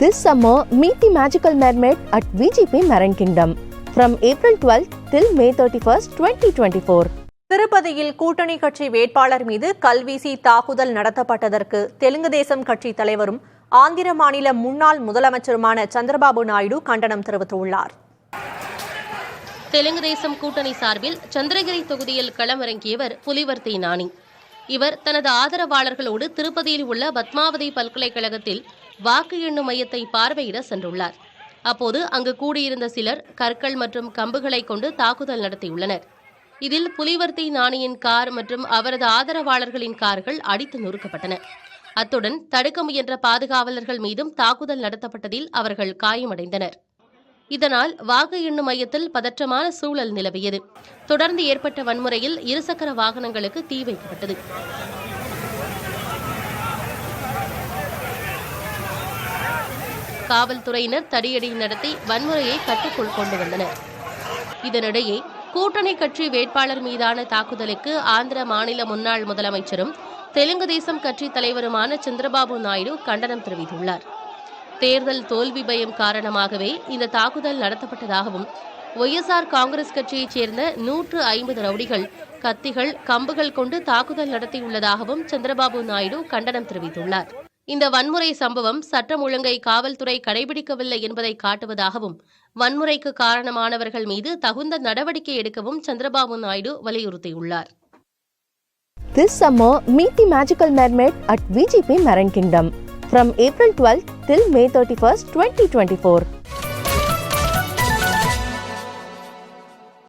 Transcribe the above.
This summer, meet the magical mermaid at VGP Marine Kingdom from April 12th till May 31st, 2024. திருப்பதியில் கூட்டணி கட்சி வேட்பாளர் மீது கல்வீசி தாக்குதல் நடத்தப்பட்டதற்கு தெலுங்கு தேசம் கட்சி தலைவரும் ஆந்திர மாநில முன்னாள் முதலமைச்சருமான சந்திரபாபு நாயுடு கண்டனம் தெரிவித்துள்ளார். தெலுங்கு தேசம் கூட்டணி சார்பில் சந்திரகிரி தொகுதியில் களமிறங்கியவர் புலிவர்த்தி நாணி. இவர் தனது ஆதரவாளர்களோடு திருப்பதியில் உள்ள பத்மாவதி பல்கலைக்கழகத்தில் வாக்கு எண்ணும் மையத்தை பார்வையிட சென்றுள்ளார். அப்போது அங்கு கூடியிருந்த சிலர் கற்கள் மற்றும் கம்புகளை கொண்டு தாக்குதல் நடத்தியுள்ளனர். இதில் புலிவர்த்தி நாணியின் கார் மற்றும் அவரது ஆதரவாளர்களின் கார்கள் அடித்து நொறுக்கப்பட்டன. அத்துடன் தடுக்க முயன்ற பாதுகாவலர்கள் மீதும் தாக்குதல் நடத்தப்பட்டதில் அவர்கள் காயமடைந்தனர். இதனால் வாக்கு எண்ணும் மையத்தில் பதற்றமான சூழல் நிலவியது. தொடர்ந்து ஏற்பட்ட வன்முறையில் இருசக்கர வாகனங்களுக்கு தீ வைக்கப்பட்டது. காவல்துறையினர் தடியடி நடத்தி வன்முறையை கட்டுக்குள் கொண்டு வந்தனர். இதனிடையே கூட்டணி கட்சி வேட்பாளர் மீதான தாக்குதலுக்கு ஆந்திர மாநில முன்னாள் முதலமைச்சரும் தெலுங்கு தேசம் கட்சி தலைவருமான சந்திரபாபு நாயுடு கண்டனம் தெரிவித்துள்ளார். தேர்தல் தோல்வி பயம் காரணமாகவே இந்த தாக்குதல் நடத்தப்பட்டதாகவும் ஒய்எஸ்ஆர் காங்கிரஸ் கட்சியைச் சேர்ந்த 150 ரவுடிகள் கத்திகள் கம்புகள் கொண்டு தாக்குதல் நடத்தியுள்ளதாகவும் சந்திரபாபு நாயுடு கண்டனம் தெரிவித்துள்ளார். இந்த வன்முறை சம்பவம் சட்டம் ஒழுங்கை காவல்துறை கடைபிடிக்கவில்லை என்பதை காட்டுவதாகவும் வன்முறைக்கு காரணமானவர்கள் மீது தகுந்த நடவடிக்கை எடுக்கவும் சந்திரபாபு நாயுடு வலியுறுத்தியுள்ளார். This summer, meet the magical mermaid at VGP Marine Kingdom from April 12th till May 31st, 2024.